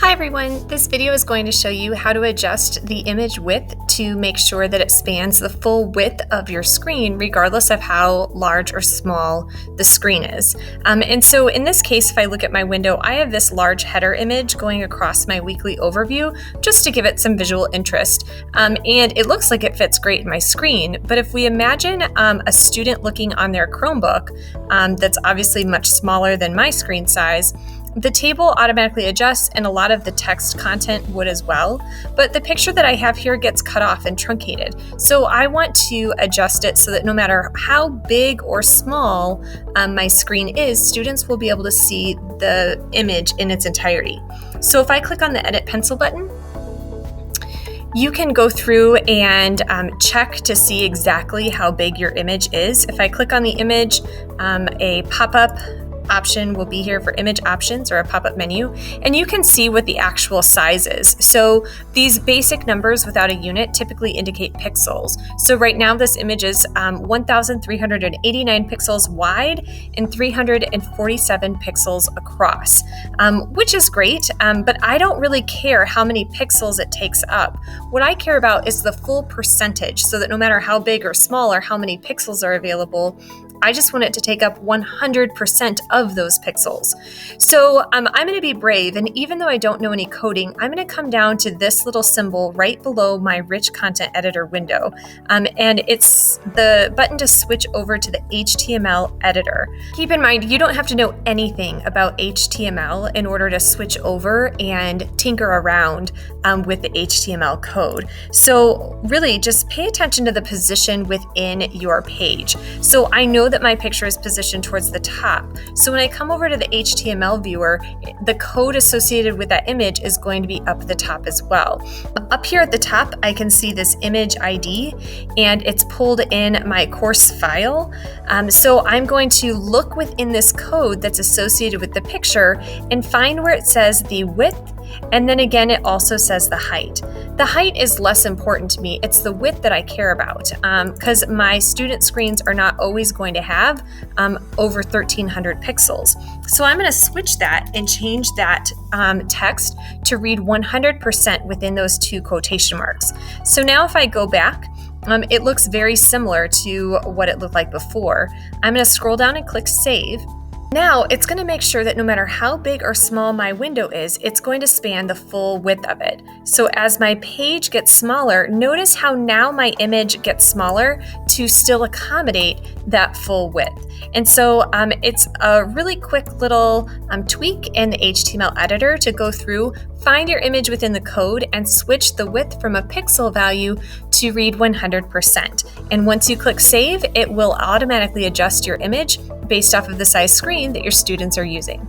Hi everyone, this video is going to show you how to adjust the image width to make sure that it spans the full width of your screen regardless of how large or small the screen is. And so in this case, if I look at my window, I have this large header image going across my weekly overview just to give it some visual interest. And it looks like it fits great in my screen, but if we imagine a student looking on their Chromebook that's obviously much smaller than my screen size, the table automatically adjusts and a lot of the text content would as well, but the picture that I have here gets cut off and truncated. So I want to adjust it so that no matter how big or small my screen is, students will be able to see the image in its entirety. So if I click on the Edit Pencil button, you can go through and check to see exactly how big your image is. If I click on the image, a pop-up option will be here for image options or a pop-up menu, and you can see what the actual size is. So these basic numbers without a unit typically indicate pixels. So right now this image is 1,389 pixels wide and 347 pixels across, which is great, but I don't really care how many pixels it takes up. What I care about is the full percentage, so that no matter how big or small or how many pixels are available, I just want it to take up 100% of those pixels. So I'm going to be brave, and even though I don't know any coding, I'm going to come down to this little symbol right below my Rich Content Editor window, and it's the button to switch over to the HTML editor. Keep in mind, you don't have to know anything about HTML in order to switch over and tinker around with the HTML code. So really just pay attention to the position within your page. So I know that my picture is positioned towards the top. So when I come over to the HTML viewer, the code associated with that image is going to be up the top as well. Up here at the top, I can see this image ID, and it's pulled in my course file. So I'm going to look within this code that's associated with the picture and find where it says the width, and then again, it also says the height. The height is less important to me. It's the width that I care about, because my student screens are not always going to have over 1,300 pixels. So I'm going to switch that and change that text to read 100% within those two quotation marks. So now if I go back, it looks very similar to what it looked like before. I'm going to scroll down and click Save. Now it's going to make sure that no matter how big or small my window is, it's going to span the full width of it. So as my page gets smaller, notice how now my image gets smaller to still accommodate that full width. And so it's a really quick little tweak in the HTML editor to go through, find your image within the code, and switch the width from a pixel value to read 100%. And once you click Save, it will automatically adjust your image based off of the size screen that your students are using.